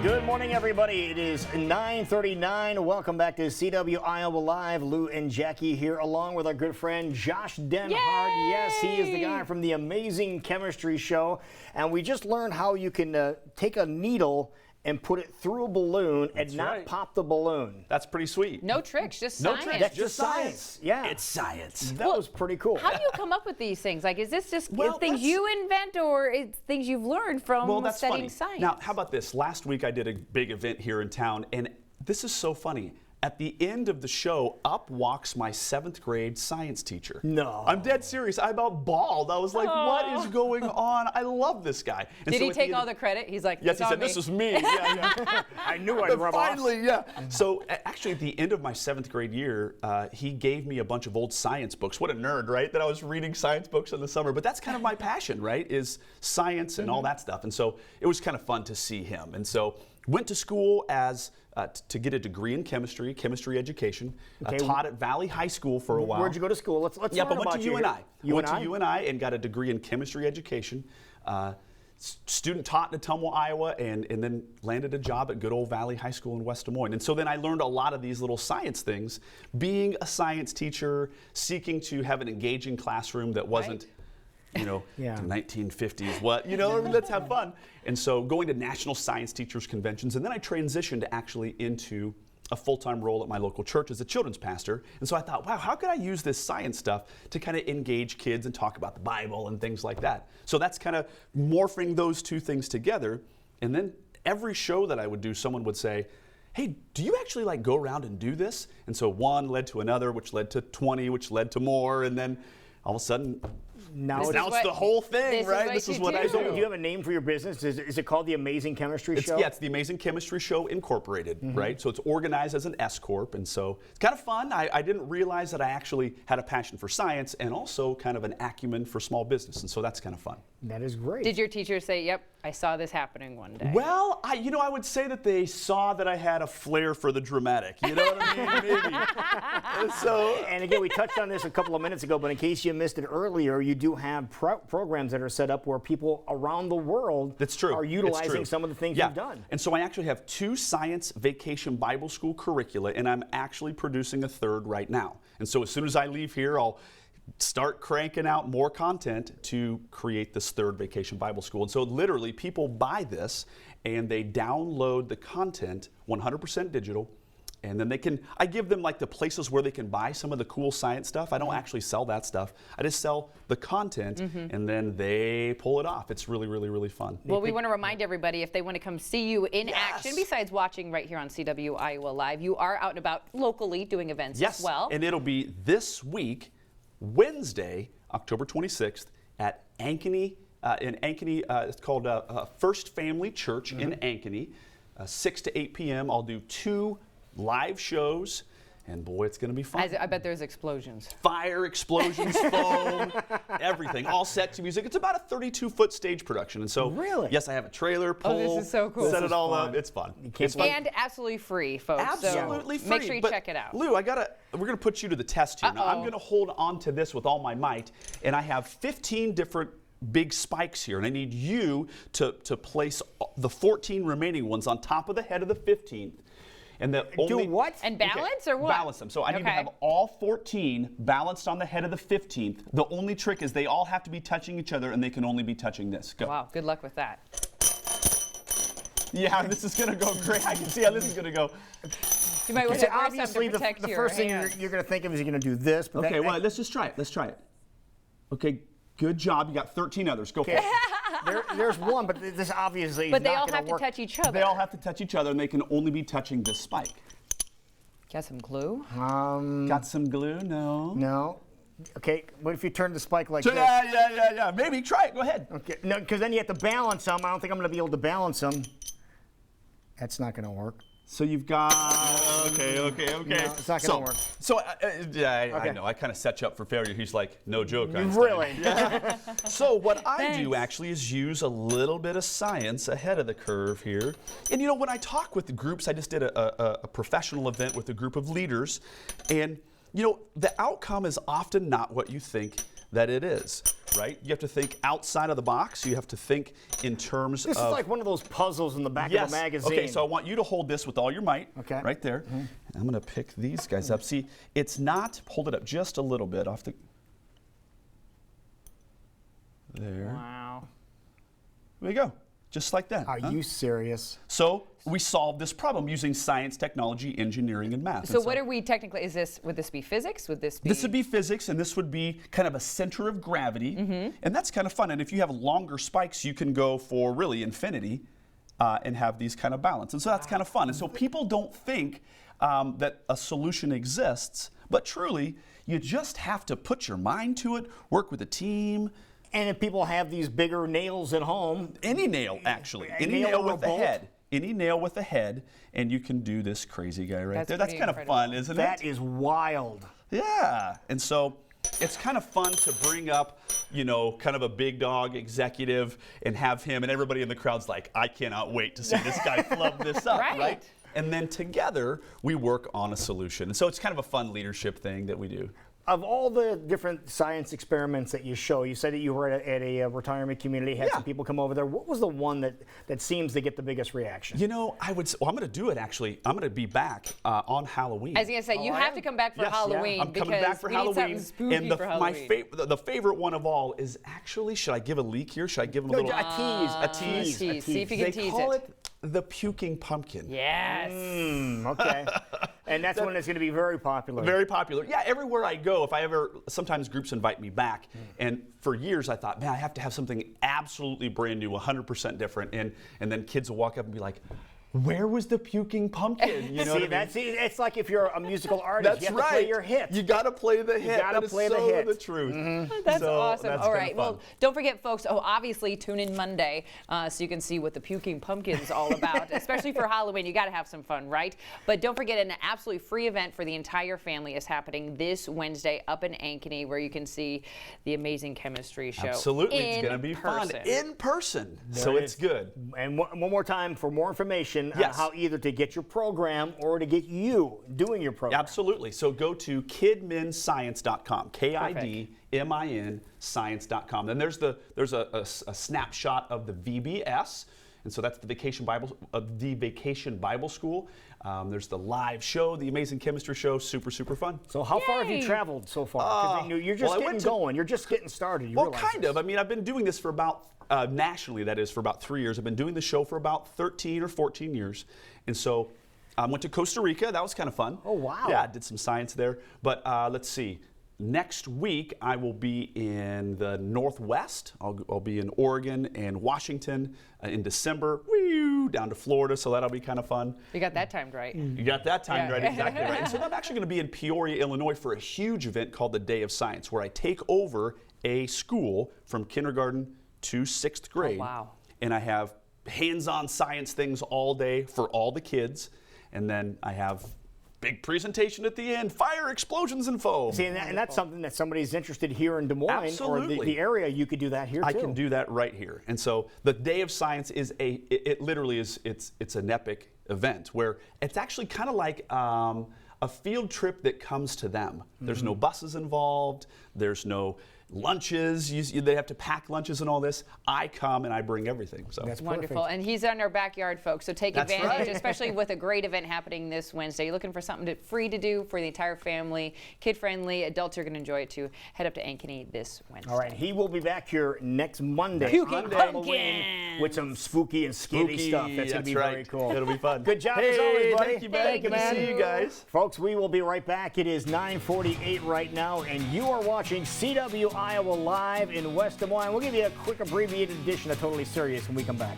Good morning, everybody. It is 9:39. Welcome back to CW Iowa Live. Lou and Jackie here, along with our good friend Josh Denhart. Yay! Yes, he is the guy from the Amazing Chemistry Show. And we just learned how you can take a needle and put it through a balloon and not pop the balloon. That's pretty sweet. No tricks, just No science. tricks, That's just science. Yeah. It's science. That was pretty cool. How do you come up with these things? Like, is this just Well, things you invent, or it's things you've learned from studying science? Now, how about this? Last week I did a big event here in town, and this is so funny. At the end of the show, up walks my 7th grade science teacher. No. I'm dead serious. I about bawled. I was like, what is going on? I love this guy. And Did so he at take all the credit? He's like, Yes, he "It's said, on me." this is me. Yeah. I knew I'd rub off. Finally, yeah. So actually, at the end of my 7th grade year, he gave me a bunch of old science books. What a nerd, right? That I was reading science books in the summer. But that's kind of my passion, right? Is science and all that stuff. And so it was kind of fun to see him. And so went to school as to get a degree in chemistry education. Taught at Valley High School for a while. Where'd you go to school? Let's Yeah, learn but went about to you UNI. here. Went to UNI and got a degree in chemistry education. Student taught in Ottumwa, Iowa, and then landed a job at good old Valley High School in West Des Moines. And so then I learned a lot of these little science things. Being a science teacher, seeking to have an engaging classroom that wasn't, you know, Yeah. the 1950s, let's have fun. And so going to National Science Teachers Conventions, and then I transitioned actually into a full-time role at my local church as a children's pastor. And so I thought, wow, how could I use this science stuff to kind of engage kids and talk about the Bible and things like that? So that's kind of morphing those two things together. And then every show that I would do, someone would say, hey, do you actually like go around and do this? And so one led to another, which led to 20, which led to more. And then all of a sudden, Now it's it's the whole thing, right? This is what I So do. do you have a name for your business? Is it called the Amazing Chemistry Show? Yeah, it's the Amazing Chemistry Show Incorporated, right? So it's organized as an S Corp, and so it's kind of fun. I didn't realize that I actually had a passion for science and also kind of an acumen for small business, and so that's kind of fun. That is great. Did your teacher say, "Yep, I saw this happening one day"? Well, I would say that they saw that I had a flair for the dramatic. You know what I mean? Maybe. So. And again, we touched on this a couple of minutes ago, but in case you missed it earlier, you do have programs that are set up where people around the world That's true. are It's utilizing true. some of the things Yeah. you've done. And so I actually have 2 Science Vacation Bible School curricula, and I'm actually producing a 3rd right now. And so as soon as I leave here, I'll start cranking out more content to create this 3rd Vacation Bible School. And so literally people buy this and they download the content 100% digital. And then I give them like the places where they can buy some of the cool science stuff. I don't actually sell that stuff. I just sell the content and then they pull it off. It's really, really, really fun. Well, we want to remind everybody, if they want to come see you in Yes. action, besides watching right here on CW Iowa Live, you are out and about locally doing events Yes, as well. and it'll be this week, Wednesday, October 26th, at Ankeny, in Ankeny. It's called First Family Church in Ankeny, 6 to 8 p.m. I'll do 2 live shows, and boy, it's going to be fun. I bet there's explosions. Fire, explosions, foam, everything, all set to music. It's about a 32-foot stage production, and so Really? yes, I have a trailer, pole, this is so cool. set This it all is up. fun. It's fun. can't It's fun. And absolutely free, folks. Absolutely so free. Make sure you but check it out. Lou, we're gonna put you to the test here. Now I'm gonna hold on to this with all my might, and I have 15 different big spikes here, and I need you to place the 14 remaining ones on top of the head of the 15th. And Do what? And balance or what? Balance them. So I need to have all 14 balanced on the head of the 15th. The only trick is they all have to be touching each other, and they can only be touching this. Go. Wow, good luck with that. Yeah, this is gonna go great. I can see how this is gonna go. You might want So to wear obviously, something to the protect your first thing hands. you're going to think of is you're going to do this. But Okay, well, let's just try it. Let's try it. Okay, good job. You got 13 others. Go for it. there's one, but this obviously But is they not all gonna have to work. touch each other. They all have to touch each other, and they can only be touching this spike. Got some glue? Got some glue? No. No. Okay, what if you turn the spike like this? Yeah. Maybe try it. Go ahead. Okay, no, because then you have to balance them. I don't think I'm going to be able to balance them. That's not going to work. So you've got. Okay. No, it's not gonna work. So I Okay. know. I kind of set you up for failure. He's like, no joke. Einstein. Really? So what I Thanks. do actually is use a little bit of science ahead of the curve here. And you know, when I talk with the groups, I just did a professional event with a group of leaders, and you know, the outcome is often not what you think that it is. right? You have to think outside of the box. You have to think in terms This of... is like one of those puzzles in the back of a magazine. Okay, so I want you to hold this with all your might, okay, right there. I'm going to pick these guys up. See, it's not, hold it up just a little bit off the... There. Wow. There you go. Just like that. Are you serious? So we solved this problem using science, technology, engineering, and math. So what are we technically, would this be physics? Would this be? This would be physics, and this would be kind of a center of gravity. And that's kind of fun. And if you have longer spikes, you can go for really infinity and have these kind of balance. And so that's kind of fun. And so people don't think that a solution exists, but truly, you just have to put your mind to it, work with a team. And if people have these bigger nails at home, any nail, actually, any nail with a head, any nail with a head, and you can do this crazy guy right there. That's kind of fun, isn't it? That is wild. Yeah, and so it's kind of fun to bring up, you know, kind of a big dog executive and have him, and everybody in the crowd's like, I cannot wait to see this guy flub this up, right? And then together we work on a solution. And so it's kind of a fun leadership thing that we do. Of all the different science experiments that you show, you said that you were at a retirement community, had some people come over there. What was the one that seems to get the biggest reaction? You know, I would say, well, I'm going to do it actually. I'm going to be back on Halloween. I was going to say, you have to come back for Halloween. I'm coming back for Halloween. And the favorite one of all is actually, should I give a leak here? Should I give them a little? A tease. See if you can tease it. They call it the puking pumpkin. Yes. Okay. And that's one that's going to be very popular. Very popular. Yeah, everywhere I go, if I ever, sometimes groups invite me back. And for years I thought, man, I have to have something absolutely brand new, 100% different. And then kids will walk up and be like, where was the puking pumpkin? You know it's like if you're a musical artist, you have to play your hit. You got to play the hit. You got to play the hit. The truth. That's awesome. That's all right. Well, don't forget, folks. Obviously, tune in Monday so you can see what the puking pumpkin's all about. Especially for Halloween, you got to have some fun, right? But don't forget, an absolutely free event for the entire family is happening this Wednesday up in Ankeny, where you can see the amazing chemistry show. Absolutely, it's going to be fun in person. So it's good. And one more time for more information on how either to get your program or to get you doing your program. Absolutely. So go to kidminscience.com, KIDMIN science.com. Then there's a snapshot of the VBS, and so that's the Vacation Bible School. There's the live show, the Amazing Chemistry Show, super fun. So how far have you traveled so far? Because you're just getting going. You're just getting started. Well, kind of. I mean, I've been doing this for about nationally, that is, for about 3 years. I've been doing the show for about 13 or 14 years. And so I went to Costa Rica. That was kind of fun. Oh, wow. Yeah, I did some science there. But let's see. Next week, I will be in the Northwest. I'll be in Oregon and Washington in December. Down to Florida, so that'll be kind of fun. You got that timed right. You got that timed right, exactly right. And so I'm actually going to be in Peoria, Illinois for a huge event called the Day of Science, where I take over a school from kindergarten to 6th grade. Oh, wow. And I have hands-on science things all day for all the kids. And then I have big presentation at the end, fire, explosions, and foam. See, and that's something that somebody's interested here in Des Moines or the area. You could do that here too. I can do that right here. And so the Day of Science is it literally is, it's an epic event where it's actually kind of like a field trip that comes to them. There's no buses involved. There's no lunches. They have to pack lunches and all this. I come and I bring everything. So that's wonderful. Perfect. And he's in our backyard, folks. So take advantage, especially with a great event happening this Wednesday. You're looking for something free to do for the entire family, kid-friendly. Adults are going to enjoy it too. Head up to Ankeny this Wednesday. All right. He will be back here next Monday. Puking Halloween with some spooky and scary stuff. That's going to be very cool. It'll be fun. Good job as always, buddy. Thank you, man. Thank you, man. See you guys. Folks, we will be right back. It is 9:48 right now, and you are watching CW Iowa Live in West Des Moines. We'll give you a quick abbreviated edition of Totally Serious when we come back.